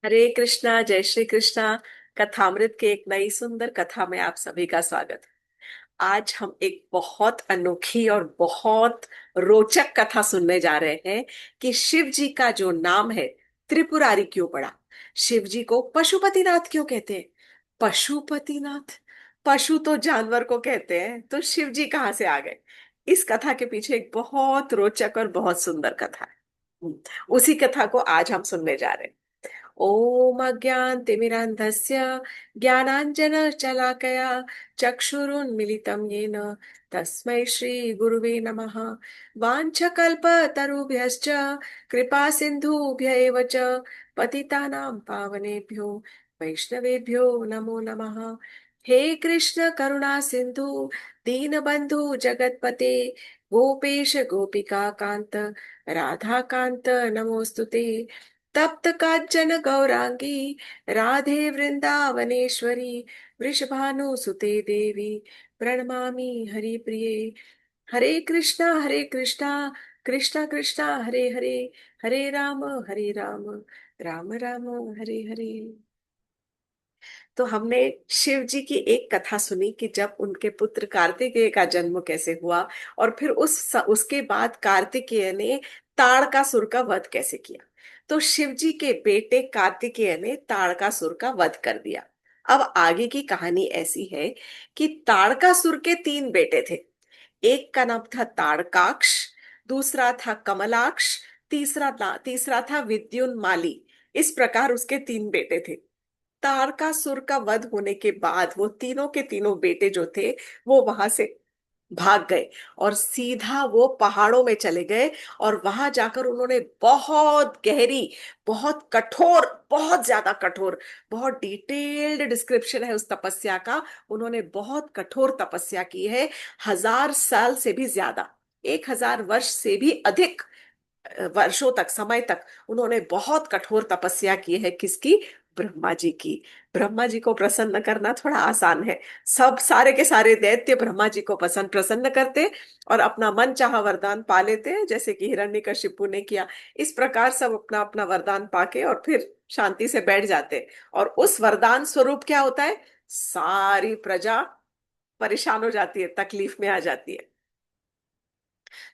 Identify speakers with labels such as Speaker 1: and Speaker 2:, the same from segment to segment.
Speaker 1: हरे कृष्णा, जय श्री कृष्णा। कथामृत के एक नई सुंदर कथा में आप सभी का स्वागत है। आज हम एक बहुत अनोखी और बहुत रोचक कथा सुनने जा रहे हैं कि शिव जी का जो नाम है त्रिपुरारी क्यों पड़ा। शिव जी को पशुपतिनाथ क्यों कहते हैं? पशुपतिनाथ, पशु तो जानवर को कहते हैं, तो शिव जी कहाँ से आ गए? इस कथा के पीछे एक बहुत रोचक और बहुत सुंदर कथा है। उसी कथा को आज हम सुनने जा रहे हैं। ॐ अज्ञानतिमिरान्धस्य ज्ञानाञ्जनशलाकया चक्षुरुन्मिलितं येन तस्मै श्रीगुरुवे नमः। वाञ्छकल्पतरुभ्यश्च कृपासिन्धुभ्य एव च पतितानां पावनेभ्यो वैष्णवेभ्यो नमो नमः। हे कृष्ण करुणा सिन्धु दीनबन्धु जगत्पते गोपेश गोपिका कान्त राधा कान्त नमोस्तुते। तप्त कांचन गौरांगी राधे वृंदावनेश्वरी वृषभानुसुते देवी प्रणमामि हरिप्रिये। हरे कृष्णा कृष्णा कृष्णा हरे हरे, हरे राम राम राम हरे हरे। तो हमने शिव जी की एक कथा सुनी कि जब उनके पुत्र कार्तिकेय का जन्म कैसे हुआ, और फिर उसके बाद कार्तिकेय ने ताड़कासुर का वध कैसे किया। तो शिव जी के बेटे कार्तिकेय ने ताड़कासुर का वध कर दिया। अब आगे की कहानी ऐसी है कि ताड़कासुर के तीन बेटे थे। एक का नाम था ताड़काक्ष, दूसरा था कमलाक्ष, तीसरा था विद्युन्माली। इस प्रकार उसके तीन बेटे थे। तारकासुर का वध होने के बाद वो तीनों के तीनों बेटे जो थे वो वहां से भाग गए और सीधा वो पहाड़ों में चले गए। और वहां जाकर उन्होंने बहुत गहरी, बहुत कठोर, बहुत ज्यादा कठोर, बहुत डिटेल्ड डिस्क्रिप्शन है उस तपस्या का। उन्होंने बहुत कठोर तपस्या की है। 1000 साल से भी ज्यादा, 1000 वर्ष से भी अधिक वर्षों तक, समय तक उन्होंने बहुत कठोर तपस्या की है। किसकी? ब्रह्मा जी की। ब्रह्मा जी को प्रसन्न करना थोड़ा आसान है। सब सारे के सारे दैत्य ब्रह्मा जी को पसंद प्रसन्न करते और अपना मन चाहा वरदान पा लेते, जैसे कि हिरण्यकशिपु ने किया। इस प्रकार सब अपना अपना वरदान पाके और फिर शांति से बैठ जाते। और उस वरदान स्वरूप क्या होता है? सारी प्रजा परेशान हो जाती है, तकलीफ में आ जाती है।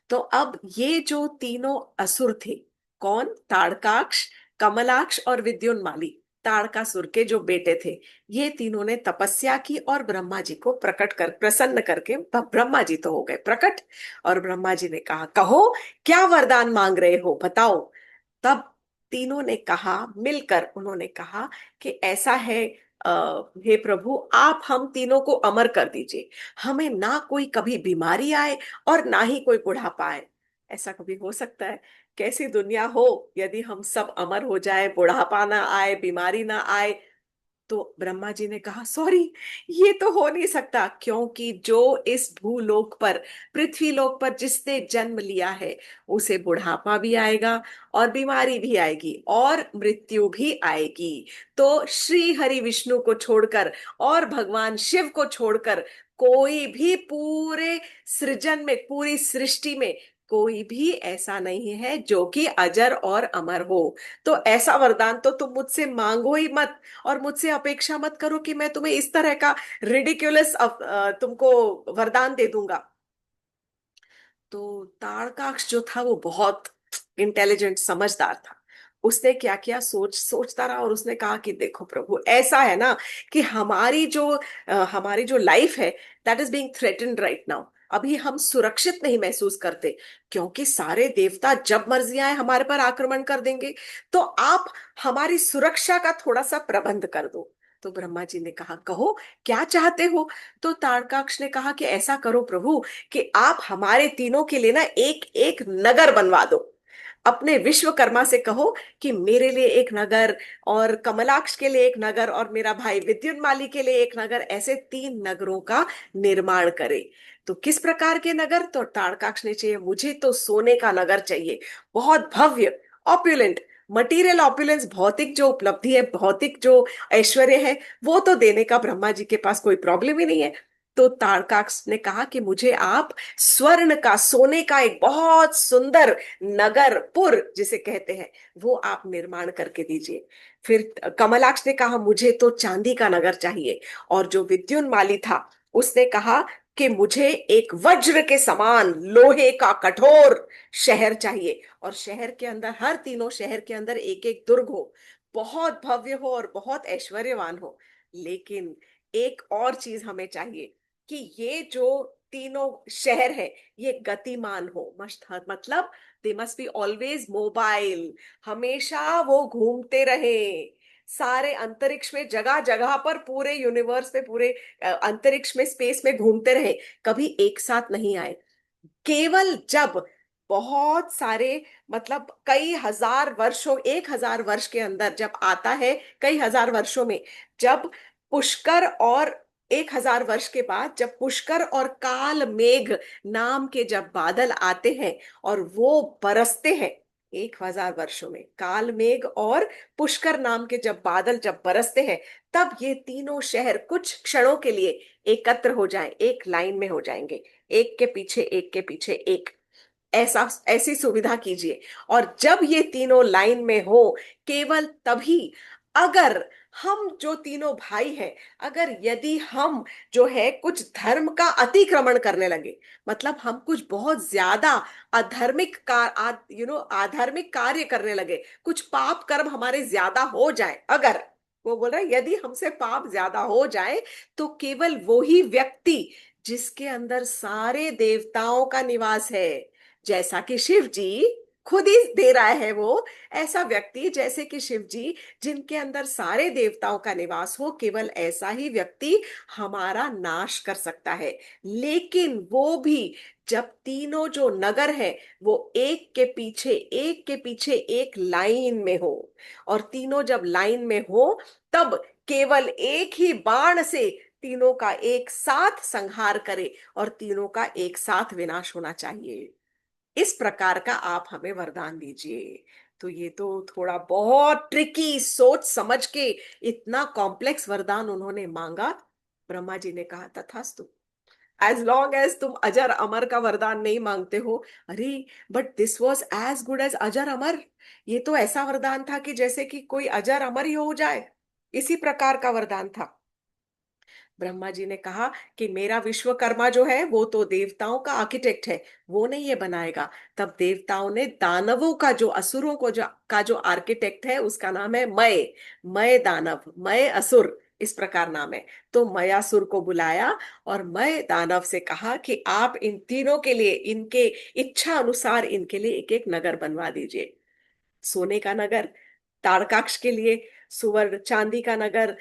Speaker 1: तो अब ये जो तीनों असुर थे, कौन? ताड़काक्ष, कमलाक्ष और विद्युन्माली, ताड़कासुर के जो बेटे थे, ये तीनों ने तपस्या की और ब्रह्मा जी को प्रकट कर प्रसन्न करके ब्रह्मा जी तो हो गए प्रकट। और ब्रह्मा जी ने कहा, कहो क्या वरदान मांग रहे हो, बताओ। तब तीनों ने कहा, मिलकर उन्होंने कहा कि ऐसा है, हे प्रभु, आप हम तीनों को अमर कर दीजिए। हमें ना कोई कभी बीमारी आए और ना ही कोई बुढ़ापा आए। ऐसा कभी हो सकता है? कैसी दुनिया हो यदि हम सब अमर हो जाए, बुढ़ापा ना आए, बीमारी ना आए। तो ब्रह्मा जी ने कहा, सॉरी, ये तो हो नहीं सकता, क्योंकि जो इस भूलोक पर, पृथ्वी लोक पर जिसने जन्म लिया है, उसे बुढ़ापा भी आएगा और बीमारी भी आएगी और मृत्यु भी आएगी। तो श्री हरि विष्णु को छोड़कर और भगवान शिव को छोड़कर कोई भी पूरे सृजन में, पूरी सृष्टि में कोई भी ऐसा नहीं है जो कि अजर और अमर हो। तो ऐसा वरदान तो तुम मुझसे मांगो ही मत, और मुझसे अपेक्षा मत करो कि मैं तुम्हें इस तरह का रिडिक्युलस तुमको वरदान दे दूंगा। तो तारकाक्ष जो था वो बहुत इंटेलिजेंट, समझदार था। उसने क्या किया, सोचता रहा और उसने कहा कि देखो प्रभु, ऐसा है ना कि हमारी जो लाइफ है, that is being threatened right now. अभी हम सुरक्षित नहीं महसूस करते, क्योंकि सारे देवता जब मर्जी आए हमारे पर आक्रमण कर देंगे। तो आप हमारी सुरक्षा का थोड़ा सा प्रबंध कर दो। तो ब्रह्मा जी ने कहा, कहो क्या चाहते हो। तो तारकाक्ष ने कहा कि ऐसा करो प्रभु कि आप हमारे तीनों के लिए ना एक एक नगर बनवा दो। अपने विश्वकर्मा से कहो कि मेरे लिए एक नगर, और कमलाक्ष के लिए एक नगर, और मेरा भाई विद्युन्माली के लिए एक नगर, ऐसे 3 नगरों का निर्माण करे। तो किस प्रकार के नगर? तो तारकाक्ष ने चाहिए, मुझे तो सोने का नगर चाहिए, बहुत भव्य, ऑप्युलेंट। मटीरियल ऑप्युलेंस, भौतिक जो उपलब्धि है, भौतिक जो ऐश्वर्य है, वो तो देने का ब्रह्मा जी के पास कोई प्रॉब्लम ही नहीं है। तो तारकाक्ष ने कहा कि मुझे आप स्वर्ण का, सोने का एक बहुत सुंदर नगरपुर जिसे कहते हैं, वो आप निर्माण करके दीजिए। फिर कमलाक्ष ने कहा मुझे तो चांदी का नगर चाहिए। और जो विद्युन्माली था उसने कहा कि मुझे एक वज्र के समान लोहे का कठोर शहर चाहिए, और शहर के अंदर, हर तीनों शहर के अंदर एक एक दुर्ग हो, बहुत भव्य हो और बहुत ऐश्वर्यवान हो। लेकिन एक और चीज हमें चाहिए कि ये जो तीनों शहर है ये गतिमान हो, मस्त, मतलब they must be always mobile, हमेशा वो घूमते रहे, सारे अंतरिक्ष में, जगह जगह पर, पूरे यूनिवर्स में, पूरे अंतरिक्ष में, स्पेस में घूमते रहे, कभी एक साथ नहीं आए। केवल जब बहुत सारे, मतलब कई हजार वर्षों, 1,000 वर्ष के अंदर जब आता है, कई हजार वर्षों में, जब पुष्कर, और 1,000 वर्ष के बाद जब पुष्कर और काल मेघ नाम के जब बादल आते हैं और वो बरसते हैं, 1,000 वर्षों में काल मेघ और पुष्कर नाम के जब बादल जब बरसते हैं, तब ये तीनों शहर कुछ क्षणों के लिए एकत्र हो जाएं, एक लाइन में हो जाएंगे, एक के पीछे एक के पीछे एक, ऐसा, ऐसी सुविधा कीजिए। और जब ये तीनों लाइन में हो, केवल तभी, अगर हम जो तीनों भाई हैं, अगर यदि हम जो है कुछ धर्म का अतिक्रमण करने लगे, मतलब हम कुछ बहुत ज्यादा अधर्मिक आधार्मिक कार्य करने लगे, कुछ पाप कर्म हमारे ज्यादा हो जाए, अगर, वो बोल रहा है यदि हमसे पाप ज्यादा हो जाए, तो केवल वो ही व्यक्ति जिसके अंदर सारे देवताओं का निवास है, जैसा कि शिव जी खुद ही दे रहा है वो, ऐसा व्यक्ति जैसे कि शिव जी, जिनके अंदर सारे देवताओं का निवास हो, केवल ऐसा ही व्यक्ति हमारा नाश कर सकता है। लेकिन वो भी जब तीनों जो नगर है वो एक के पीछे एक लाइन में हो, और तीनों जब लाइन में हो, तब केवल एक ही बाण से तीनों का एक साथ संहार करे और तीनों का एक साथ विनाश होना चाहिए। इस प्रकार का आप हमें वरदान दीजिए। तो ये तो थोड़ा बहुत ट्रिकी, सोच समझ के इतना कॉम्प्लेक्स वरदान उन्होंने मांगा। ब्रह्मा जी ने कहा तथास्तु, एज लॉन्ग एज तुम अजर अमर का वरदान नहीं मांगते हो। अरे, but this was as good as अजर अमर, ये तो ऐसा वरदान था कि जैसे कि कोई अजर अमर ही हो जाए, इसी प्रकार का वरदान था। ब्रह्मा जी ने कहा कि मेरा विश्वकर्मा जो है वो तो देवताओं का आर्किटेक्ट है, वो नहीं ये बनाएगा। तब देवताओं ने दानवों का, जो असुरों को जो आर्किटेक्ट है उसका नाम है मय, मय दानव, मय असुर, इस प्रकार नाम है। तो मयासुर को बुलाया और मय दानव से कहा कि आप इन तीनों के लिए, इनके इच्छा अनुसार इनके लिए एक एक नगर बनवा दीजिए। सोने का नगर तारकाक्ष के लिए, सुवर्ण चांदी का नगर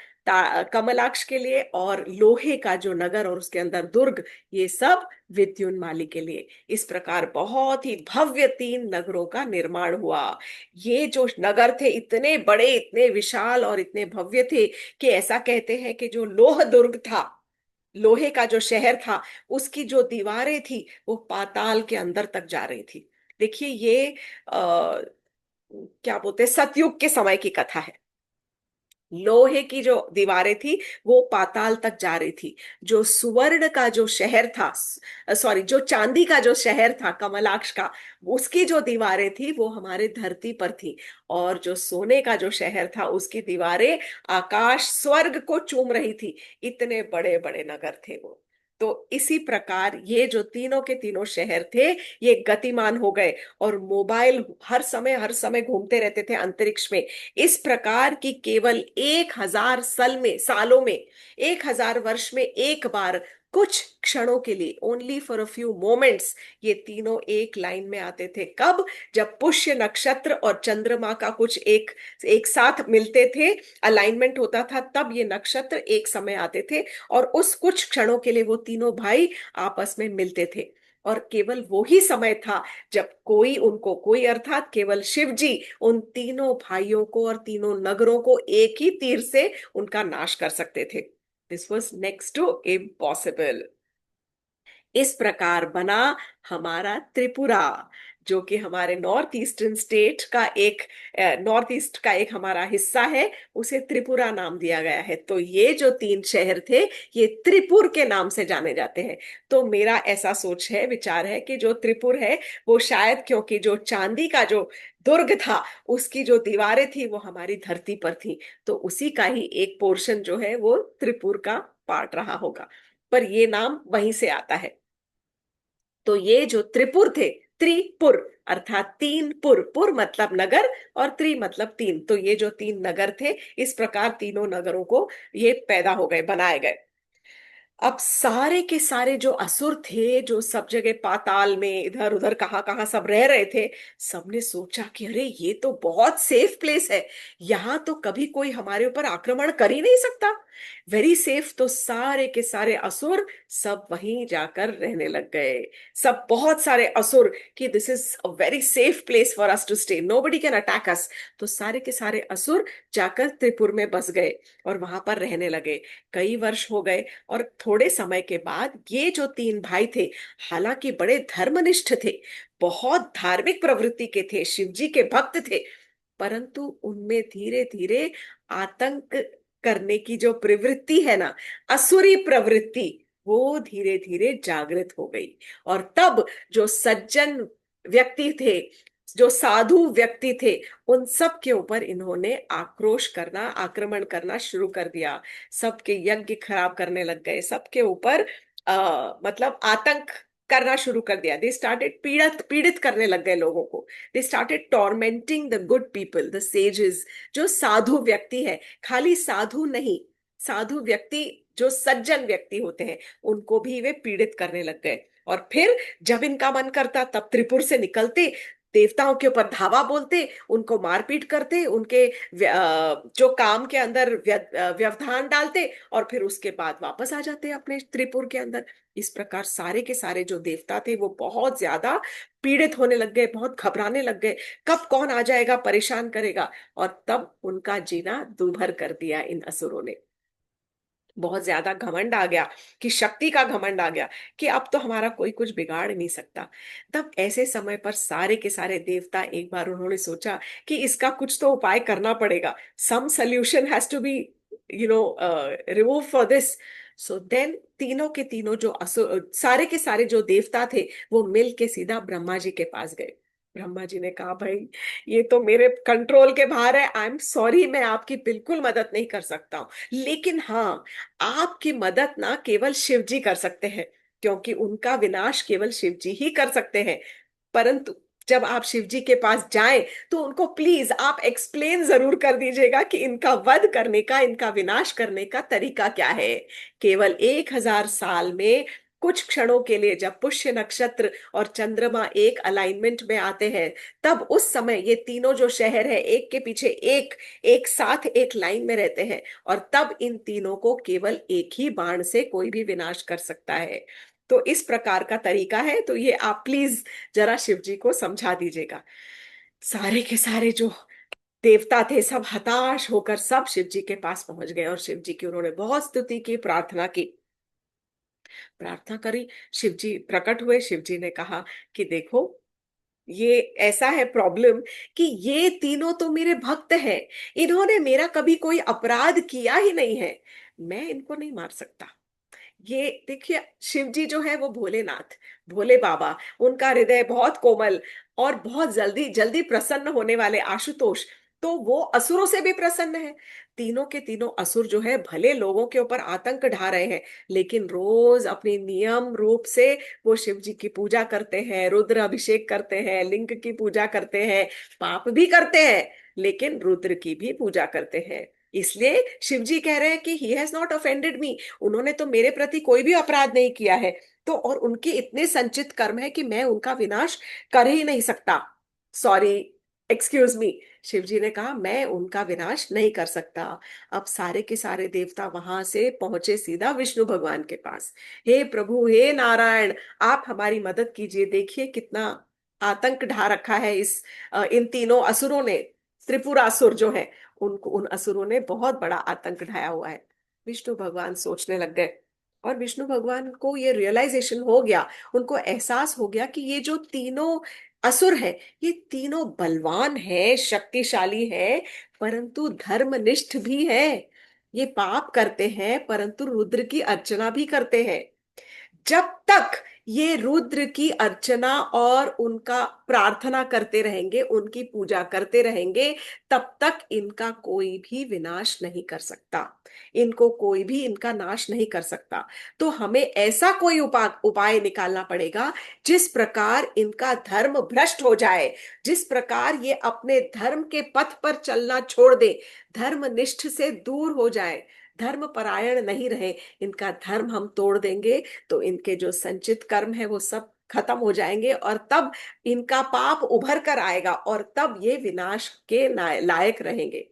Speaker 1: कमलाक्ष के लिए, और लोहे का जो नगर और उसके अंदर दुर्ग, ये सब विद्युन्माली के लिए। इस प्रकार बहुत ही भव्य 3 नगरों का निर्माण हुआ। ये जो नगर थे इतने बड़े, इतने विशाल और इतने भव्य थे कि ऐसा कहते हैं कि जो लोह दुर्ग था, लोहे का जो शहर था, उसकी जो दीवारें थी वो पाताल के अंदर तक जा रही थी। देखिए ये क्या बोलते हैं, सतयुग के समय की कथा है। लोहे की जो दीवारें थी वो पाताल तक जा रही थी। जो सुवर्ण का जो शहर था, सॉरी, जो चांदी का जो शहर था कमलाक्ष का, उसकी जो दीवारें थी वो हमारे धरती पर थी। और जो सोने का जो शहर था उसकी दीवारें आकाश, स्वर्ग को चूम रही थी। इतने बड़े बड़े नगर थे वो। तो इसी प्रकार ये जो तीनों के तीनों शहर थे, ये गतिमान हो गए, और मोबाइल हर समय घूमते रहते थे अंतरिक्ष में। इस प्रकार की केवल 1,000 सालों में, 1,000 वर्ष में एक बार, कुछ क्षणों के लिए, only for a few moments, ये तीनों एक लाइन में आते थे। कब? जब पुष्य नक्षत्र और चंद्रमा का कुछ एक एक साथ मिलते थे, अलाइनमेंट होता था, तब ये नक्षत्र एक समय आते थे, और उस कुछ क्षणों के लिए वो तीनों भाई आपस में मिलते थे। और केवल वो ही समय था जब कोई उनको, कोई अर्थात केवल शिव जी, उन तीनों भाइयों को और तीनों नगरों को एक ही तीर से उनका नाश कर सकते थे। This was next to impossible. इस प्रकार बना हमारा त्रिपुरा, जो कि हमारे नॉर्थ ईस्टर्न स्टेट का एक, नॉर्थ ईस्ट का एक हमारा हिस्सा है, उसे त्रिपुरा नाम दिया गया है। तो ये जो तीन शहर थे, ये त्रिपुर के नाम से जाने जाते हैं। तो मेरा ऐसा सोच है, विचार है कि जो त्रिपुर है वो शायद क्योंकि जो चांदी का जो दुर्ग था, उसकी जो दीवारें थी वो हमारी धरती पर थी, तो उसी का ही एक पोर्शन जो है वो त्रिपुर का पार्ट रहा होगा, पर ये नाम वहीं से आता है। तो ये जो त्रिपुर थे, त्रिपुर अर्थात तीन पुर, पुर मतलब नगर और त्रि मतलब तीन, तो ये जो तीन नगर थे, इस प्रकार तीनों नगरों को ये पैदा हो गए, बनाए गए। अब सारे के सारे जो असुर थे, जो सब जगह पाताल में इधर उधर कहाँ कहाँ सब रह रहे थे, सबने सोचा कि अरे ये तो बहुत सेफ प्लेस है, यहाँ तो कभी कोई हमारे ऊपर आक्रमण कर ही नहीं सकता, वेरी सेफ। तो सारे के सारे असुर सब वहीं जाकर रहने लग गए, सब बहुत सारे असुर, कि this is a very safe place for us to stay, nobody can attack us. तो सारे के सारे असुर जाकर त्रिपुर में बस गए और वहां पर रहने लगे। कई वर्ष हो गए, और थोड़े समय के बाद ये जो तीन भाई थे, हालांकि बड़े धर्मनिष्ठ थे, बहुत धार्मिक प्रवृत्ति के थे, शिव जी के भक्त थे, परंतु उनमें धीरे धीरे आतंक करने की जो प्रवृत्ति है ना, असुरी प्रवृत्ति, वो धीरे धीरे जागृत हो गई। और तब जो सज्जन व्यक्ति थे, जो साधु व्यक्ति थे, उन सब के ऊपर इन्होंने आक्रोश करना, आक्रमण करना शुरू कर दिया। सबके यज्ञ खराब करने लग गए, सबके ऊपर मतलब आतंक करना शुरू कर दिया। दे स्टार्टेड, पीड़ित पीड़ित करने लग गए लोगों को। They started tormenting the good people, the sages, जो साधु व्यक्ति है, खाली साधु नहीं, साधु व्यक्ति जो सज्जन व्यक्ति होते हैं, उनको भी वे पीड़ित करने लग गए। और फिर जब इनका मन करता तब त्रिपुर से निकलते, देवताओं के ऊपर धावा बोलते, उनको मारपीट करते, उनके जो काम के अंदर व्यवधान डालते, और फिर उसके बाद वापस आ जाते अपने त्रिपुर के अंदर। इस प्रकार सारे के सारे जो देवता थे वो बहुत ज्यादा पीड़ित होने लग गए, बहुत घबराने लग गए, कब कौन आ जाएगा, परेशान करेगा। और तब उनका जीना दूभर कर दिया इन असुरों ने। बहुत ज्यादा घमंड आ गया, कि शक्ति का घमंड आ गया, कि अब तो हमारा कोई कुछ बिगाड़ नहीं सकता। तब ऐसे समय पर सारे के सारे देवता, एक बार उन्होंने सोचा कि इसका कुछ तो उपाय करना पड़ेगा, some solution has to be remove for this. So then तीनों के तीनों जो सारे के सारे जो देवता थे, वो मिल के सीधा ब्रह्मा जी के पास गए। ब्रह्मा जी ने कहा, भाई ये तो मेरे कंट्रोल के बाहर है, आई एम सॉरी, मैं आपकी बिल्कुल मदद नहीं कर सकता हूँ, लेकिन हाँ, आपकी मदद ना केवल शिव जी कर सकते हैं, क्योंकि उनका विनाश केवल शिव जी ही कर सकते हैं। परंतु जब आप शिव जी के पास जाएं, तो उनको प्लीज आप एक्सप्लेन जरूर कर दीजिएगा कि इनका वध करने का, इनका विनाश करने का तरीका क्या है। केवल 1000 साल में कुछ क्षणों के लिए जब पुष्य नक्षत्र और चंद्रमा एक अलाइनमेंट में आते हैं, तब उस समय ये तीनों जो शहर है, एक के पीछे एक, एक साथ एक लाइन में रहते हैं, और तब इन तीनों को केवल एक ही बाण से कोई भी विनाश कर सकता है। तो इस प्रकार का तरीका है, तो ये आप प्लीज जरा शिव जी को समझा दीजिएगा। सारे के सारे जो देवता थे, सब हताश होकर सब शिव जी के पास पहुंच गए, और शिव जी की उन्होंने बहुत स्तुति की, प्रार्थना की, प्रार्थना करी। शिव जी प्रकट हुए। शिव जी ने कहा कि देखो, ये ऐसा है प्रॉब्लम, कि ये तीनों तो मेरे भक्त हैं, इन्होंने मेरा कभी कोई अपराध किया ही नहीं है, मैं इनको नहीं मार सकता। ये देखिए, शिव जी जो है वो भोलेनाथ, भोले बाबा, उनका हृदय बहुत कोमल, और बहुत जल्दी जल्दी प्रसन्न होने वाले आशुतोष, तो वो असुरों से भी प्रसन्न है। तीनों के तीनों असुर जो है, भले लोगों के ऊपर आतंक ढा रहे हैं, लेकिन रोज अपनी नियम रूप से वो शिव जी की पूजा करते हैं, रुद्र अभिषेक करते हैं, लिंग की पूजा करते हैं, पाप भी करते हैं, लेकिन रुद्र की भी पूजा करते हैं। इसलिए शिव जी कह रहे हैं कि ही हैज नॉट ऑफेंडेड मी, उन्होंने तो मेरे प्रति कोई भी अपराध नहीं किया है, तो और उनके इतने संचित कर्म है कि मैं उनका विनाश कर ही नहीं सकता। सॉरी, एक्सक्यूज मी, शिव जी ने कहा मैं उनका विनाश नहीं कर सकता। अब सारे के सारे देवता वहां से पहुंचे सीधा विष्णु भगवान के पास। हे प्रभु, हे नारायण, आप हमारी मदद कीजिए, देखिए कितना आतंक ढा रखा है इन तीनों असुरों ने, त्रिपुरासुर जो है, उनको, उन असुरों ने बहुत बड़ा आतंक ढाया हुआ है। विष्णु भगवान सोचने लग गए, और विष्णु भगवान को ये रियलाइजेशन हो गया, उनको एहसास हो गया कि ये जो तीनों असुर है, ये तीनों बलवान है, शक्तिशाली है, परंतु धर्मनिष्ठ भी है। ये पाप करते हैं परंतु रुद्र की अर्चना भी करते हैं। जब तक ये रुद्र की अर्चना और उनका प्रार्थना करते रहेंगे, उनकी पूजा करते रहेंगे, तब तक इनका कोई भी विनाश नहीं कर सकता। इनको कोई भी इनका नाश नहीं कर सकता। तो हमें ऐसा कोई उपाय निकालना पड़ेगा जिस प्रकार इनका धर्म भ्रष्ट हो जाए, जिस प्रकार ये अपने धर्म के पथ पर चलना छोड़ दे, धर्मनिष्ठ से दूर हो जाए, धर्म परायण नहीं रहे। इनका धर्म हम तोड़ देंगे तो इनके जो संचित कर्म है वो सब खत्म हो जाएंगे, और तब इनका पाप उभर कर आएगा, और तब ये विनाश के लायक रहेंगे।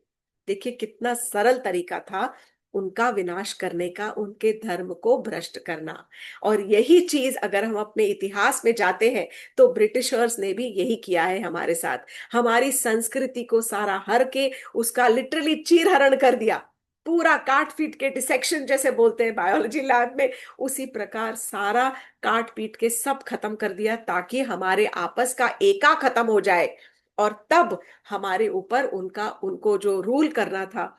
Speaker 1: देखिए कितना सरल तरीका था उनका विनाश करने का, उनके धर्म को भ्रष्ट करना। और यही चीज अगर हम अपने इतिहास में जाते हैं तो ब्रिटिशर्स ने भी यही किया है हमारे साथ। हमारी संस्कृति को सारा हर के उसका लिटरली चीरहरण कर दिया, पूरा काट पीट के, डिसेक्शन जैसे बोलते हैं बायोलॉजी लैब में, उसी प्रकार सारा काट पीट के सब खत्म कर दिया, ताकि हमारे आपस का एका खत्म हो जाए। और तब हमारे ऊपर उनका, उनको जो रूल करना था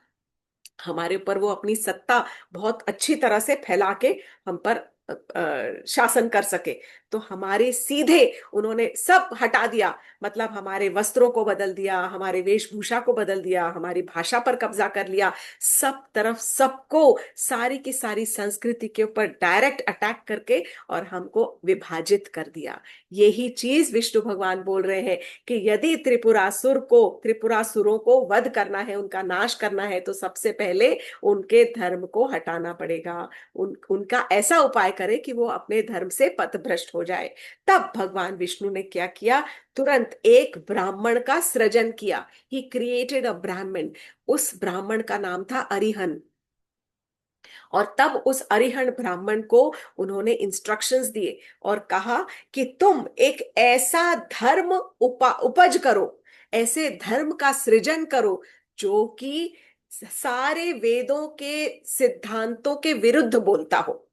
Speaker 1: हमारे ऊपर, वो अपनी सत्ता बहुत अच्छी तरह से फैला के हम पर शासन कर सके। तो हमारे सीधे उन्होंने सब हटा दिया, मतलब हमारे वस्त्रों को बदल दिया, हमारे वेशभूषा को बदल दिया, हमारी भाषा पर कब्जा कर लिया, सब तरफ सबको, सारी की सारी संस्कृति के ऊपर डायरेक्ट अटैक करके और हमको विभाजित कर दिया। यही चीज विष्णु भगवान बोल रहे हैं कि यदि त्रिपुरासुरों को वध करना है, उनका नाश करना है, तो सबसे पहले उनके धर्म को हटाना पड़ेगा। उनका ऐसा उपाय करे कि वो अपने धर्म से पथभ्रष्ट हो जाए। तब भगवान विष्णु ने क्या किया, तुरंत एक ब्राह्मण का सृजन किया। ही क्रिएटेड अ ब्राह्मण। उस ब्राह्मण का नाम था अरिहन। और तब उस अरिहंत ब्राह्मण को उन्होंने इंस्ट्रक्शंस दिए और कहा कि तुम एक ऐसा धर्म उपज करो, ऐसे धर्म का सृजन करो जो कि सारे वेदों के सिद्धांतों के विरुद्ध बोलता हो।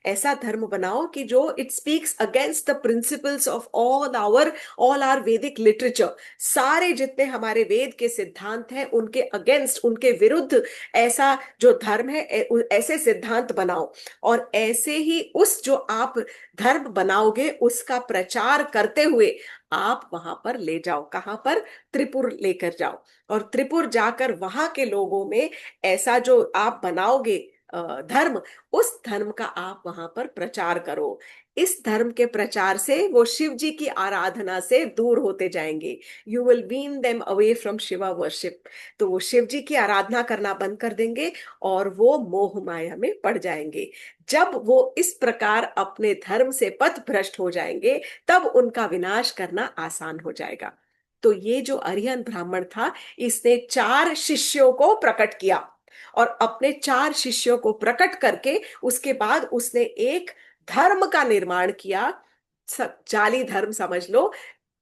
Speaker 1: ऐसा धर्म बनाओ कि जो it speaks against the principles of all our Vedic literature. सारे जितने हमारे वेद के सिद्धांत हैं उनके अगेंस्ट, उनके विरुद्ध ऐसा जो धर्म है, ऐसे सिद्धांत बनाओ। और ऐसे ही उस जो आप धर्म बनाओगे उसका प्रचार करते हुए आप वहां पर ले जाओ। कहां पर? त्रिपुर लेकर जाओ। और त्रिपुर जाकर वहां के लोगों में ऐसा जो आप बनाओगे धर्म, उस धर्म का आप वहां पर प्रचार करो। इस धर्म के प्रचार से वो शिव जी की आराधना से दूर होते जाएंगे। You will wean them away from Shiva worship. तो वो शिव जी की आराधना करना बंद कर देंगे और वो मोह माया में पड़ जाएंगे। जब वो इस प्रकार अपने धर्म से पथ भ्रष्ट हो जाएंगे तब उनका विनाश करना आसान हो जाएगा। तो ये जो अरिहंत ब्राह्मण था, इसने 4 शिष्यों को प्रकट किया, और अपने 4 शिष्यों को प्रकट करके उसके बाद उसने एक धर्म का निर्माण किया। जाली धर्म समझ लो,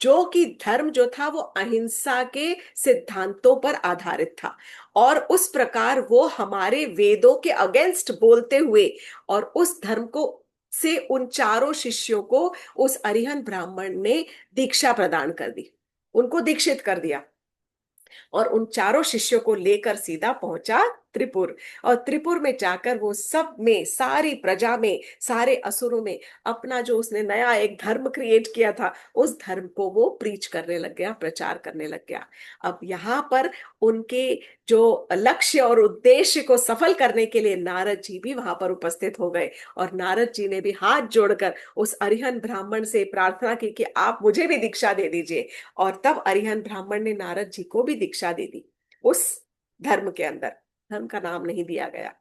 Speaker 1: जो कि धर्म जो था वो अहिंसा के सिद्धांतों पर आधारित था। और उस प्रकार वो हमारे वेदों के अगेंस्ट बोलते हुए, और उस धर्म को से उन 4 शिष्यों को उस अरिहंत ब्राह्मण ने दीक्षा प्रदान कर दी, उनको दीक्षित कर दिया। और उन 4 शिष्यों को लेकर सीधा पहुंचा त्रिपुर। और त्रिपुर में जाकर वो सब में, सारी प्रजा में, सारे असुरों में अपना जो उसने नया एक धर्म क्रिएट किया था, उस धर्म को वो प्रीच करने लग गया, प्रचार करने लग गया। अब यहाँ पर उनके जो लक्ष्य और उद्देश्य को सफल करने के लिए नारद जी भी वहां पर उपस्थित हो गए। और नारद जी ने भी हाथ जोड़कर उस अरिहंत ब्राह्मण से प्रार्थना की कि आप मुझे भी दीक्षा दे दीजिए। और तब अरिहंत ब्राह्मण ने नारद जी को भी दीक्षा दे दी उस धर्म के अंदर। धर्म का नाम नहीं दिया गया।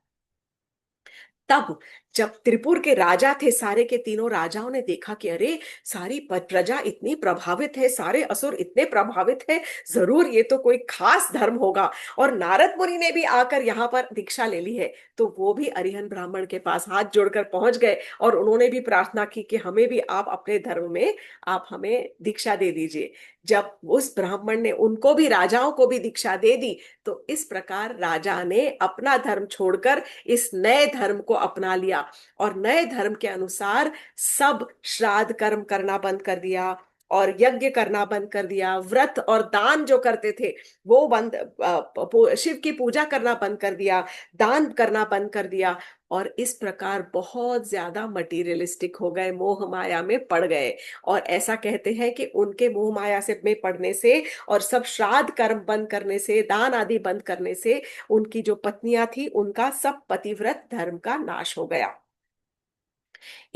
Speaker 1: तब जब त्रिपुर के राजा थे, सारे के तीनों राजाओं ने देखा कि अरे सारी प्रजा इतनी प्रभावित है, सारे असुर इतने प्रभावित हैं, जरूर ये तो कोई खास धर्म होगा। और नारद मुनि ने भी आकर यहाँ पर दीक्षा ले ली है। तो वो भी अरिहंत ब्राह्मण के पास हाथ जोड़कर पहुंच गए और उन्होंने भी प्रार्थना की कि हमें भी आप अपने धर्म में, आप हमें दीक्षा दे दीजिए। जब उस ब्राह्मण ने उनको भी, राजाओं को भी दीक्षा दे दी, तो इस प्रकार राजा ने अपना धर्म छोड़कर इस नए धर्म को अपना लिया। और नए धर्म के अनुसार सब श्राद्ध कर्म करना बंद कर दिया, और यज्ञ करना बंद कर दिया, व्रत और दान जो करते थे वो बंद, शिव की पूजा करना बंद कर दिया, दान करना बंद कर दिया। और इस प्रकार बहुत ज्यादा मटीरियलिस्टिक हो गए, मोह माया में पड़ गए। और ऐसा कहते हैं कि उनके मोह माया से में पड़ने से और सब श्राद्ध कर्म बंद करने से, दान आदि बंद करने से उनकी जो पत्नियां थी उनका सब पतिव्रत धर्म का नाश हो गया।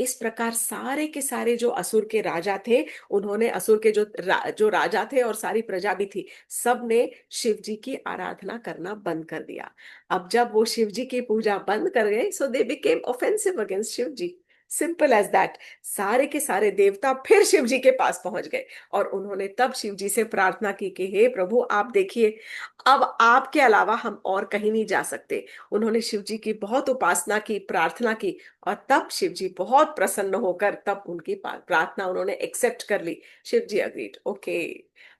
Speaker 1: इस प्रकार सारे के सारे जो असुर के राजा थे, उन्होंने असुर के जो राजा थे और सारी प्रजा भी थी, सब ने शिव जी की आराधना करना बंद कर दिया। अब जब वो शिव जी की पूजा बंद कर गए, so they became offensive against Shiv ji. Simple as that. सारे के सारे देवता फिर शिव जी के पास पहुंच गए और उन्होंने तब शिव जी से प्रार्थना की कि हे प्रभु, आप देखिए, अब आपके अलावा हम और कहीं नहीं जा सकते। उन्होंने शिव जी की बहुत उपासना की, प्रार्थना की, और तब शिव जी बहुत प्रसन्न होकर तब उनकी प्रार्थना उन्होंने एक्सेप्ट कर ली। शिव जी अग्रीड, ओके,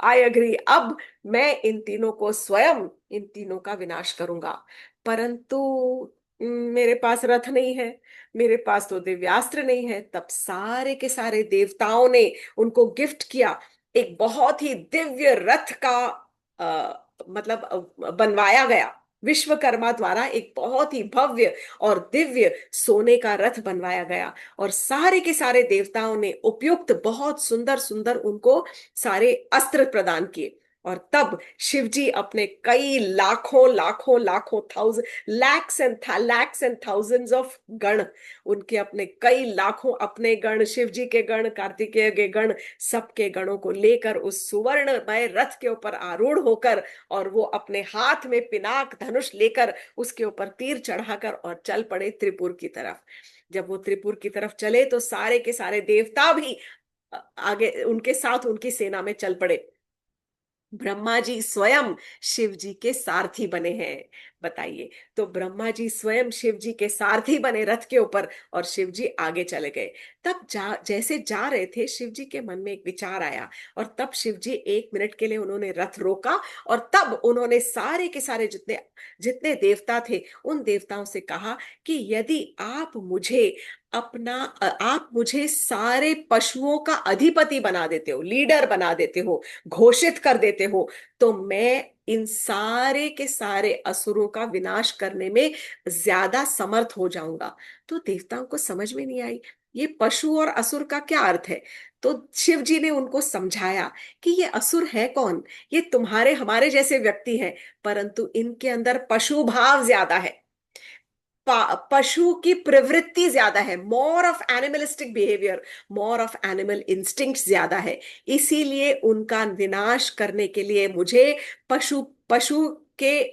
Speaker 1: आई अग्री, अब मैं इन तीनों को स्वयं, इन तीनों का विनाश करूंगा। परंतु मेरे पास रथ नहीं है, मेरे पास तो दिव्यास्त्र नहीं है। तब सारे के सारे देवताओं ने उनको गिफ्ट किया, एक बहुत ही दिव्य रथ का मतलब बनवाया गया। विश्वकर्मा द्वारा एक बहुत ही भव्य और दिव्य सोने का रथ बनवाया गया। और सारे के सारे देवताओं ने उपयुक्त बहुत सुंदर सुंदर उनको सारे अस्त्र प्रदान किए। और तब शिवजी अपने कई लाखों लाखों लाखों thousand, lakhs and thousands of गण, उनके अपने कई लाखों अपने गण, शिव जी के गण, कार्तिकेय के गण, सबके गणों को लेकर उस सुवर्णमय रथ के ऊपर आरूढ़ होकर, और वो अपने हाथ में पिनाक धनुष लेकर उसके ऊपर तीर चढ़ाकर और चल पड़े त्रिपुर की तरफ। जब वो त्रिपुर की तरफ चले तो सारे के सारे देवता भी आगे उनके साथ उनकी सेना में चल पड़े। ब्रह्मा जी स्वयं शिव जी के सारथी बने हैं। बताइए, तो ब्रह्मा जी स्वयं शिव जी के सारथी बने रथ के ऊपर, और शिव जी आगे चले गए। तब जैसे जा रहे थे, शिव जी के मन में एक विचार आया, और तब शिव जी 1 मिनट के लिए उन्होंने रथ रोका, और तब उन्होंने सारे के सारे जितने जितने देवता थे उन देवताओं से कहा कि यदि आप मुझे सारे पशुओं का अधिपति बना देते हो, लीडर बना देते हो, घोषित कर देते हो, तो मैं इन सारे के सारे असुरों का विनाश करने में ज्यादा समर्थ हो जाऊंगा। तो देवताओं को समझ में नहीं आई ये पशु और असुर का क्या अर्थ है। तो शिव जी ने उनको समझाया कि ये असुर है कौन, ये तुम्हारे हमारे जैसे व्यक्ति हैं, परंतु इनके अंदर पशु भाव ज्यादा है, पशु की प्रवृत्ति ज्यादा है, more of animalistic behaviour, more of animal instinct ज्यादा है। इसीलिए उनका विनाश करने के लिए मुझे पशु पशु के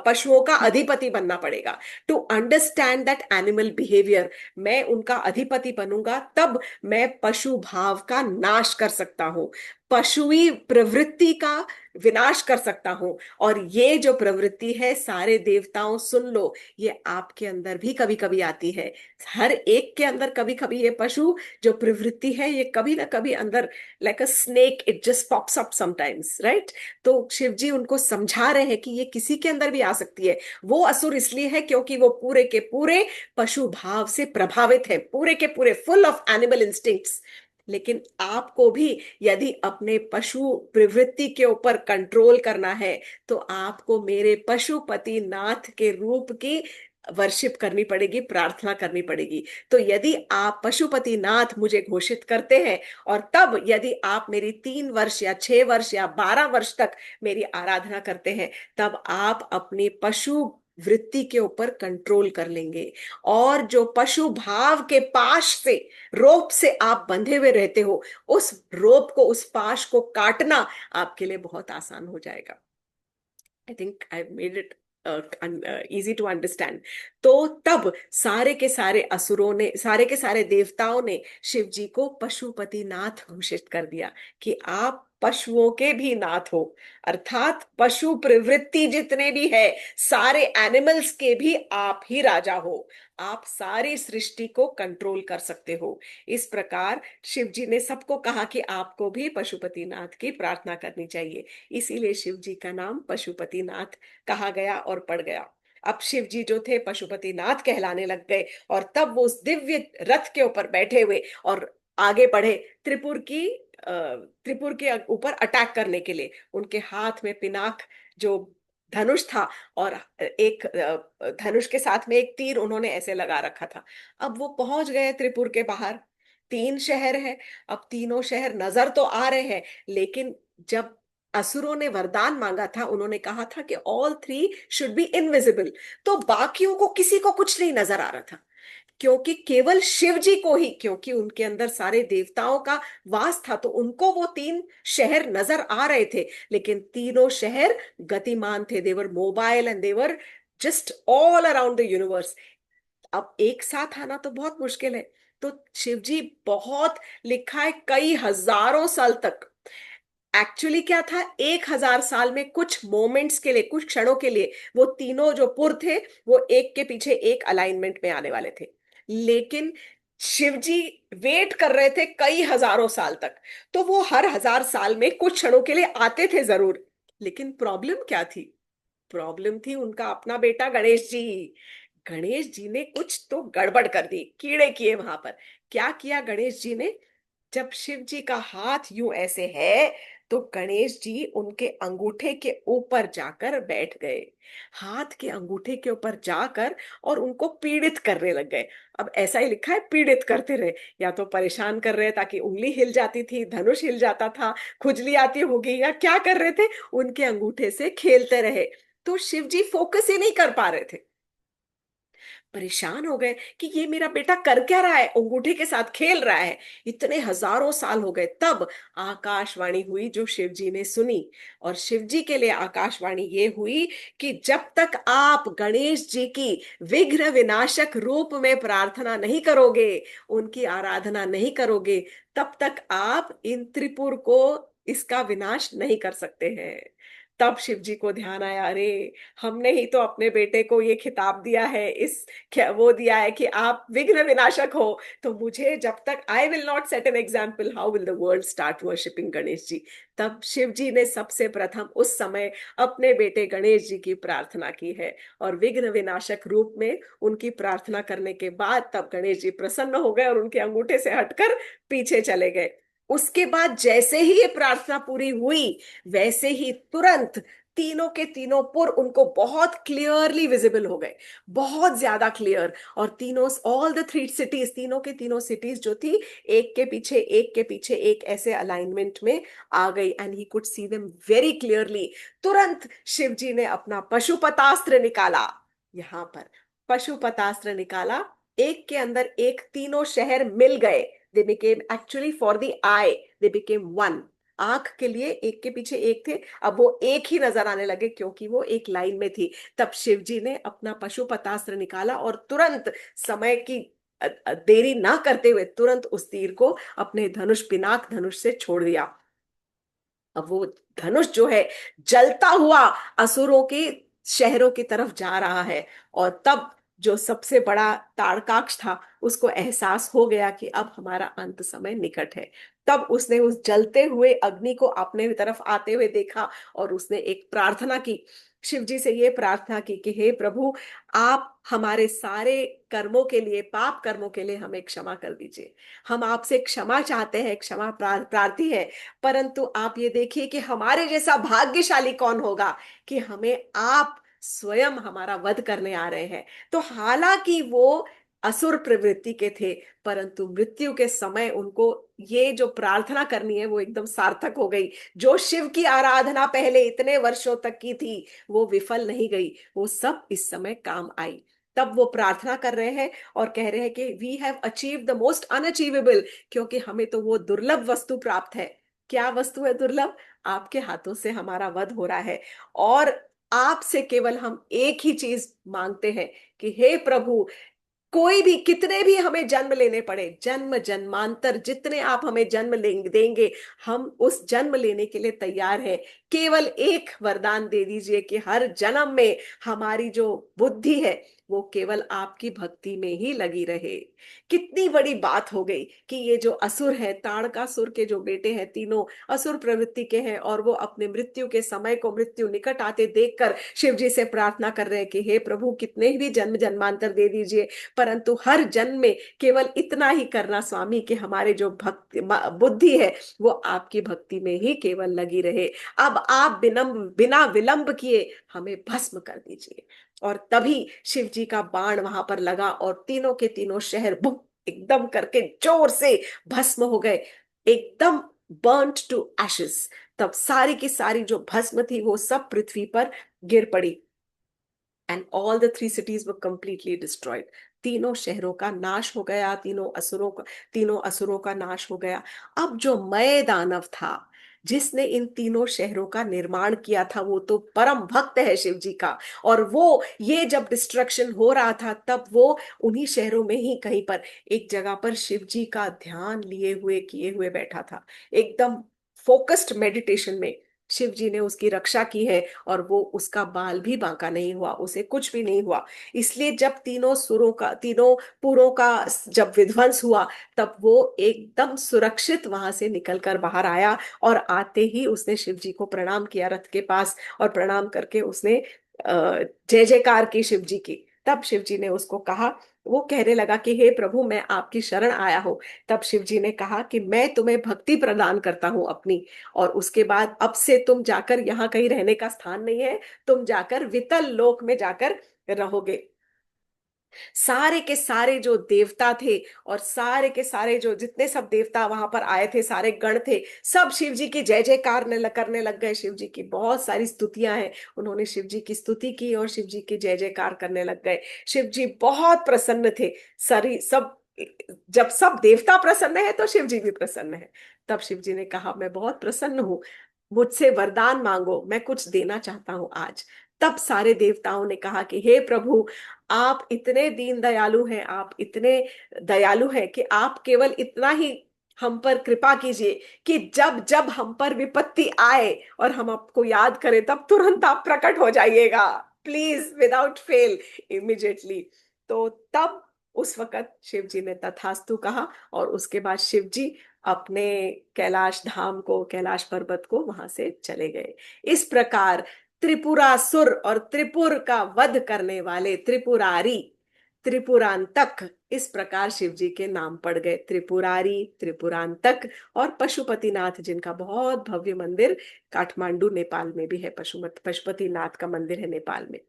Speaker 1: पशुओं का अधिपति बनना पड़ेगा। To understand that animal behaviour, मैं उनका अधिपति बनूंगा, तब मैं पशु भाव का नाश कर सकता हूं, पशुई प्रवृत्ति का विनाश कर सकता हूं। और ये जो प्रवृत्ति है, सारे देवताओं सुन लो, ये आपके अंदर भी कभी कभी आती है। हर एक के अंदर कभी कभी ये पशु जो प्रवृत्ति है, ये कभी ना कभी अंदर, like a snake, it just pops up sometimes, right. तो शिव जी उनको समझा रहे हैं कि ये किसी के अंदर भी आ सकती है। वो असुर इसलिए है क्योंकि वो पूरे के पूरे पशु भाव से प्रभावित है, पूरे के पूरे फुल ऑफ एनिमल इंस्टिंक्ट्स। लेकिन आपको भी यदि अपने पशु प्रवृत्ति के ऊपर कंट्रोल करना है, तो आपको मेरे पशुपति नाथ के रूप की वर्शिप करनी पड़ेगी, प्रार्थना करनी पड़ेगी। तो यदि आप पशुपति नाथ मुझे घोषित करते हैं, और तब यदि आप मेरी 3 वर्ष या 6 वर्ष या 12 वर्ष तक मेरी आराधना करते हैं, तब आप अपनी पशु वृत्ति के ऊपर कंट्रोल कर लेंगे। और जो पशु भाव के पाश से, रोप से आप बंधे हुए रहते हो, उस रोप को, उस पाश को काटना आपके लिए बहुत आसान हो जाएगा। I think I made it easy to understand. तो तब सारे के सारे असुरों ने, सारे के सारे देवताओं ने शिव जी को पशुपति नाथ घोषित कर दिया कि आप पशुओं के भी नाथ हो, अर्थात पशु प्रवृत्ति जितने भी है, सारे एनिमल्स के भी आप ही राजा हो, आप सारी सृष्टि को कंट्रोल कर सकते हो। इस प्रकार शिव जी ने सबको कहा कि आपको भी पशुपतिनाथ की प्रार्थना करनी चाहिए। इसीलिए शिव जी का नाम पशुपतिनाथ कहा गया और पड़ गया। अब शिव जी जो थे पशुपतिनाथ कहलाने लग गए, और तब वो उस दिव्य रथ के ऊपर बैठे हुए और आगे बढ़े त्रिपुर की त्रिपुर के ऊपर अटैक करने के लिए। उनके हाथ में पिनाक जो धनुष था, और एक धनुष के साथ में एक तीर उन्होंने ऐसे लगा रखा था। अब वो पहुंच गए त्रिपुर के बाहर। 3 शहर है। अब तीनों शहर नजर तो आ रहे हैं, लेकिन जब असुरों ने वरदान मांगा था, उन्होंने कहा था कि ऑल 3 शुड बी इनविजिबल, तो बाकियों को किसी को कुछ नहीं नजर आ रहा था, क्योंकि केवल शिव जी को ही, क्योंकि उनके अंदर सारे देवताओं का वास था, तो उनको वो 3 शहर नजर आ रहे थे। लेकिन तीनों शहर गतिमान थे, they were mobile and they were just all around the universe. अब एक साथ आना तो बहुत मुश्किल है। तो शिव जी बहुत, लिखा है कई हजारों साल तक, एक्चुअली क्या था, 1000 साल में कुछ मोमेंट्स के लिए, कुछ क्षणों के लिए वो तीनों जो पुर थे, वो एक के पीछे एक अलाइनमेंट में आने वाले थे। लेकिन शिवजी वेट कर रहे थे कई हजारों साल तक। तो वो हर 1000 साल में कुछ क्षणों के लिए आते थे जरूर। लेकिन प्रॉब्लम क्या थी? प्रॉब्लम थी उनका अपना बेटा गणेश जी। गणेश जी ने कुछ तो गड़बड़ कर दी, कीड़े किए वहां पर। क्या किया गणेश जी ने? जब शिव जी का हाथ यूं ऐसे है, तो गणेश जी उनके अंगूठे के ऊपर जाकर बैठ गए, हाथ के अंगूठे के ऊपर जाकर, और उनको पीड़ित करने लग गए। अब ऐसा ही लिखा है, पीड़ित करते रहे। या तो परेशान कर रहे, ताकि उंगली हिल जाती थी, धनुष हिल जाता था, खुजली आती होगी, या क्या कर रहे थे, उनके अंगूठे से खेलते रहे। तो शिव जी फोकस ही नहीं कर पा रहे थे। परेशान हो गए कि ये मेरा बेटा कर क्या रहा है, अंगूठे के साथ खेल रहा है। इतने हजारों साल हो गए। तब आकाशवाणी हुई जो शिव जी ने सुनी। और शिव जी के लिए आकाशवाणी ये हुई कि जब तक आप गणेश जी की विघ्न विनाशक रूप में प्रार्थना नहीं करोगे, उनकी आराधना नहीं करोगे, तब तक आप इन त्रिपुर को, इसका विनाश नहीं कर सकते हैं। तब शिव जी को ध्यान आया, अरे हमने ही तो अपने बेटे को ये खिताब दिया है, इस वो दिया है कि आप विघ्न विनाशक हो। तो मुझे, जब तक I will not set an example, how will the world start worshipping Ganesh ji. तब शिव जी ने सबसे प्रथम उस समय अपने बेटे गणेश जी की प्रार्थना की है। और विघ्न विनाशक रूप में उनकी प्रार्थना करने के बाद तब गणेश जी प्रसन्न हो गए और उनके अंगूठे से हटकर पीछे चले गए। उसके बाद जैसे ही ये प्रार्थना पूरी हुई, वैसे ही तुरंत तीनों के तीनों पुर उनको बहुत क्लियरली विजिबल हो गए, बहुत ज्यादा क्लियर। और तीनों, ऑल द 3 सिटीज, तीनों के तीनों सिटीज जो थी, एक के पीछे एक के पीछे एक ऐसे अलाइनमेंट में आ गई, and he could see them very clearly. तुरंत शिव जी ने अपना पशुपतास्त्र निकाला। यहां पर पशुपतास्त्र निकाला, एक के अंदर एक तीनों शहर मिल गए। They became, actually for the I, they became one. आंख के लिए एक के पीछे एक थे, अब वो एक ही नजर आने लगे, क्योंकि वो एक लाइन में थी। तब शिव जी ने अपना पशुपतास्त्र निकाला और तुरंत, समय की देरी ना करते हुए, तुरंत उस तीर को अपने धनुष, पिनाक धनुष से छोड़ दिया। अब वो धनुष जो है, जलता हुआ असुरों के शहरों की तरफ जा रहा है। और तब जो सबसे बड़ा तारकाक्ष था, उसको एहसास हो गया कि अब हमारा अंत समय निकट है। तब उसने उस जलते हुए अग्नि को अपने तरफ आते हुए देखा, और उसने एक प्रार्थना की, शिव जी से ये प्रार्थना की कि हे प्रभु, आप हमारे सारे कर्मों के लिए, पाप कर्मों के लिए हमें क्षमा कर दीजिए। हम आपसे क्षमा चाहते हैं, क्षमा प्रार्थी है। परंतु आप ये देखिए कि हमारे जैसा भाग्यशाली कौन होगा कि हमें आप स्वयं हमारा वध करने आ रहे हैं। तो हालांकि वो असुर प्रवृत्ति के थे, परंतु मृत्यु के समय उनको ये जो प्रार्थना करनी है, वो एकदम सार्थक हो गई। जो शिव की आराधना पहले इतने वर्षों तक की थी, वो विफल नहीं गई, वो सब इस समय काम आई। तब वो प्रार्थना कर रहे हैं और कह रहे हैं कि we have achieve the most unachievable, क्योंकि हमें तो वो दुर्लभ वस्तु प्राप्त है। क्या वस्तु है दुर्लभ? आपके हाथों से हमारा वध हो रहा है, और आपसे केवल हम एक ही चीज मांगते हैं कि हे प्रभु, कोई भी, कितने भी हमें जन्म लेने पड़े, जन्म जन्मांतर जितने आप हमें जन्म देंगे, हम उस जन्म लेने के लिए तैयार हैं। केवल एक वरदान दे दीजिए कि हर जन्म में हमारी जो बुद्धि है वो केवल आपकी भक्ति में ही लगी रहे। कितनी बड़ी बात हो गई कि ये जो असुर है, ताड़कासुर के जो बेटे हैं, तीनों असुर प्रवृत्ति के हैं, और वो अपने मृत्यु के समय को, मृत्यु निकट आते देखकर शिव जी से प्रार्थना कर रहे हैं कि हे प्रभु, कितने भी जन्म जन्मांतर दे दीजिए, परंतु हर जन्म में केवल इतना ही करना स्वामी कि हमारे जो भक्ति बुद्धि है वो आपकी भक्ति में ही केवल लगी रहे। अब आप बिना विलंब किए हमें भस्म कर दीजिए। और तभी शिव जी का बाण वहां पर लगा और तीनों के तीनों शहर बुम एकदम करके जोर से भस्म हो गए, एकदम बर्न्ड टू एशेस। तब सारी की सारी जो भस्म थी वो सब पृथ्वी पर गिर पड़ी। And all the three cities were completely destroyed. तीनों शहरों का नाश हो गया, तीनों असुरों का नाश हो गया। अब जो मय दानव था जिसने इन तीनों शहरों का निर्माण किया था, वो तो परम भक्त है शिव जी का। और वो ये जब डिस्ट्रक्शन हो रहा था तब वो उन्हीं शहरों में ही कहीं पर एक जगह पर शिव जी का ध्यान लिए हुए किए हुए बैठा था, एकदम फोकस्ड मेडिटेशन में। शिव जी ने उसकी रक्षा की है और वो उसका बाल भी बांका नहीं हुआ, उसे कुछ भी नहीं हुआ। इसलिए जब तीनों पुरों का जब विध्वंस हुआ तब वो एकदम सुरक्षित वहां से निकलकर बाहर आया। और आते ही उसने शिव जी को प्रणाम किया रथ के पास, और प्रणाम करके उसने जय जयकार की शिव जी की। तब शिव जी ने उसको कहा, वो कहने लगा कि हे प्रभु, मैं आपकी शरण आया हूं। तब शिव जी ने कहा कि मैं तुम्हें भक्ति प्रदान करता हूं अपनी, और उसके बाद अब से तुम जाकर, यहाँ कहीं रहने का स्थान नहीं है, तुम जाकर वितल लोक में जाकर रहोगे। सारे के सारे जो देवता थे और सारे के सारे जो जितने सब देवता वहां पर आए थे, सारे गण थे, सब शिव जी की जय जयकार करने लग गए। शिव जी की बहुत सारी स्तुतियां हैं, उन्होंने शिव जी की स्तुति की और शिव जी की जय जयकार करने लग गए। शिव जी बहुत प्रसन्न थे। सारी सब जब सब देवता प्रसन्न है तो शिव जी भी प्रसन्न है। तब शिव जी ने कहा, मैं बहुत प्रसन्न हूं, मुझसे वरदान मांगो, मैं कुछ देना चाहता हूं आज। तब सारे देवताओं ने कहा कि हे प्रभु, आप इतने दीन दयालु हैं, आप इतने दयालु हैं कि आप केवल इतना ही हम पर कृपा कीजिए कि जब जब हम पर विपत्ति आए और हम आपको याद करें तब तुरंत आप प्रकट हो जाइएगा, प्लीज, विदाउट फेल, इमिजिएटली। तो तब उस वक्त शिव जी ने तथास्तु कहा, और उसके बाद शिव जी अपने कैलाश धाम को, कैलाश पर्वत को वहां से चले गए। इस प्रकार त्रिपुरासुर और त्रिपुर का वध करने वाले त्रिपुरारी, त्रिपुरांतक, इस प्रकार शिव जी के नाम पड़ गए, त्रिपुरारी, त्रिपुरांतक। और पशुपतिनाथ, जिनका बहुत भव्य मंदिर काठमांडू नेपाल में भी है, पशुपतिनाथ का मंदिर है नेपाल में।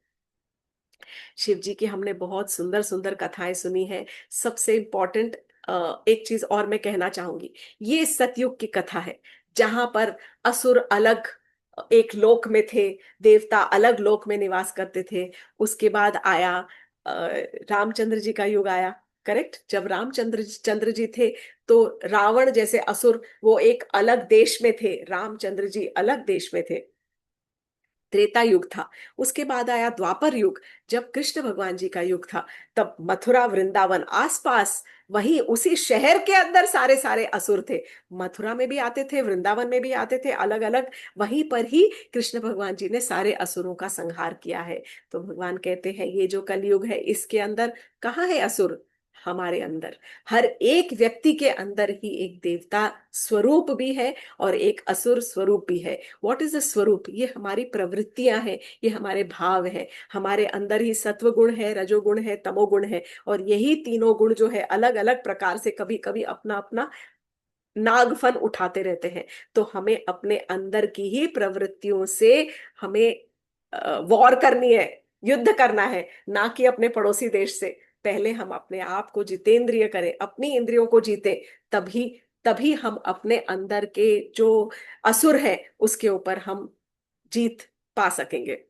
Speaker 1: शिव जी की हमने बहुत सुंदर सुंदर कथाएं सुनी है। सबसे इम्पोर्टेंट एक चीज और मैं कहना चाहूंगी, ये सतयुग की कथा है जहां पर असुर अलग एक लोक में थे, देवता अलग लोक में निवास करते थे। उसके बाद आया रामचंद्र जी का युग आया। करेक्ट, जब रामचंद्र चंद्र जी थे तो रावण जैसे असुर वो एक अलग देश में थे, रामचंद्र जी अलग देश में थे। त्रेता युग था। उसके बाद आया द्वापर युग, जब कृष्ण भगवान जी का युग था। तब मथुरा वृंदावन आसपास, वहीं उसी शहर के अंदर सारे सारे असुर थे। मथुरा में भी आते थे, वृंदावन में भी आते थे, अलग अलग वहीं पर ही कृष्ण भगवान जी ने सारे असुरों का संहार किया है। तो भगवान कहते हैं ये जो कलयुग है इसके अंदर कहाँ है असुर? हमारे अंदर। हर एक व्यक्ति के अंदर ही एक देवता स्वरूप भी है और एक असुर स्वरूप भी है। व्हाट इज द स्वरूप? ये हमारी प्रवृत्तियां हैं, ये हमारे भाव है। हमारे अंदर ही सत्व गुण है, रजोगुण है, तमोगुण है, और यही तीनों गुण जो है अलग अलग प्रकार से कभी कभी अपना अपना नागफन उठाते रहते हैं। तो हमें अपने अंदर की ही प्रवृत्तियों से हमें वॉर करनी है, युद्ध करना है, ना कि अपने पड़ोसी देश से। पहले हम अपने आप को जितेंद्रिय करें, अपनी इंद्रियों को जीते, तभी तभी हम अपने अंदर के जो असुर है उसके ऊपर हम जीत पा सकेंगे,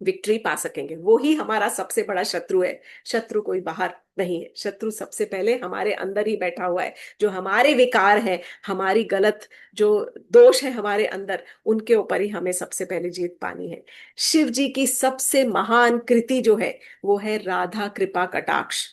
Speaker 1: विक्ट्री पा सकेंगे। वो ही हमारा सबसे बड़ा शत्रु है। शत्रु कोई बाहर नहीं है, शत्रु सबसे पहले हमारे अंदर ही बैठा हुआ है। जो हमारे विकार है, हमारी गलत जो दोष है हमारे अंदर, उनके ऊपर ही हमें सबसे पहले जीत पानी है। शिव जी की सबसे महान कृति जो है वो है राधा कृपा कटाक्ष।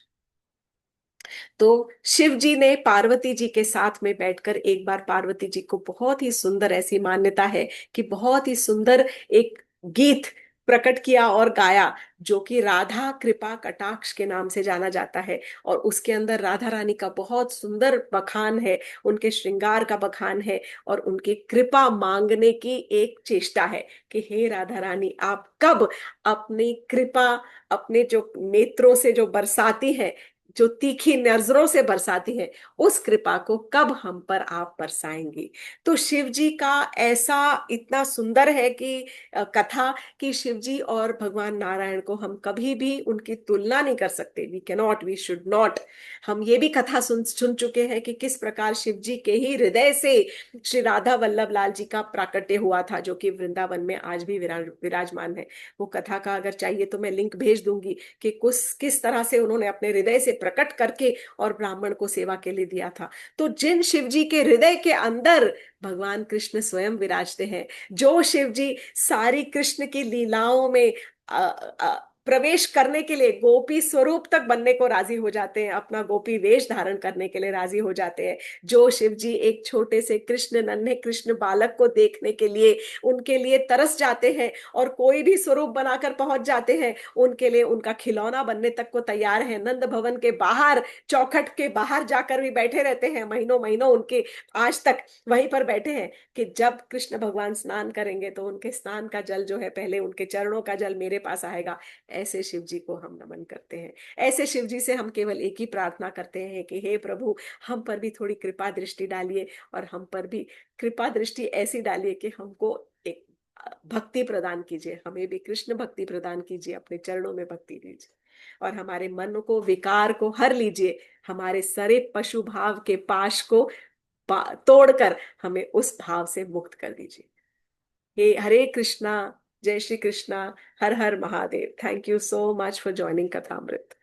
Speaker 1: तो शिव जी ने पार्वती जी के साथ में बैठकर एक बार पार्वती जी को बहुत ही सुंदर, ऐसी मान्यता है कि बहुत ही सुंदर एक गीत प्रकट किया और गाया, जो कि राधा कृपा कटाक्ष के नाम से जाना जाता है। और उसके अंदर राधा रानी का बहुत सुंदर बखान है, उनके श्रृंगार का बखान है, और उनकी कृपा मांगने की एक चेष्टा है कि हे राधा रानी, आप कब अपनी कृपा अपने जो नेत्रों से जो बरसाती है, जो तीखी नजरों से बरसाती है, उस कृपा को कब हम पर आप बरसाएंगी। तो शिव जी का ऐसा इतना सुंदर है कि कथा, कि शिव जी और भगवान नारायण को हम कभी भी उनकी तुलना नहीं कर सकते। We can not, we should not. हम ये भी कथा सुन सुन चुके हैं कि किस प्रकार शिव जी के ही हृदय से श्री राधा वल्लभ लाल जी का प्राकट्य हुआ था, जो कि वृंदावन में आज भी विराजमान है। वो कथा का अगर चाहिए तो मैं लिंक भेज दूंगी कि किस तरह से उन्होंने अपने हृदय से प्रकट करके और ब्राह्मण को सेवा के लिए दिया था। तो जिन शिव जी के हृदय के अंदर भगवान कृष्ण स्वयं विराजते हैं, जो शिव जी सारी कृष्ण की लीलाओं में प्रवेश करने के लिए गोपी स्वरूप तक बनने को राजी हो जाते हैं, अपना गोपी वेश धारण करने के लिए राजी हो जाते हैं, जो शिव जी एक छोटे से कृष्ण, नन्हे कृष्ण बालक को देखने के लिए उनके लिए तरस जाते हैं, और कोई भी स्वरूप बनाकर पहुंच जाते हैं, उनके लिए उनका खिलौना बनने तक को तैयार है। नंद भवन के बाहर, चौखट के बाहर जाकर भी बैठे रहते हैं, महीनों महीनों उनके आज तक वहीं पर बैठे हैं कि जब कृष्ण भगवान स्नान करेंगे तो उनके स्नान का जल जो है, पहले उनके चरणों का जल मेरे पास आएगा। ऐसे शिव जी को हम नमन करते हैं। ऐसे शिव जी से हम केवल एक ही प्रार्थना करते हैं कि हे प्रभु, हम पर भी थोड़ी कृपा दृष्टि डालिए, और हम पर भी कृपा दृष्टि ऐसी डालिए कि हमको एक भक्ति प्रदान कीजिए, हमें भी कृष्ण भक्ति प्रदान कीजिए, अपने चरणों में भक्ति दीजिए, और हमारे मन को, विकार को हर लीजिए, हमारे सारे पशु भाव के पाश को तोड़कर हमें उस भाव से मुक्त कर दीजिए। हे हरे कृष्णा, जय श्री कृष्णा, हर हर Mahadev. Thank you so much for joining कथामृत।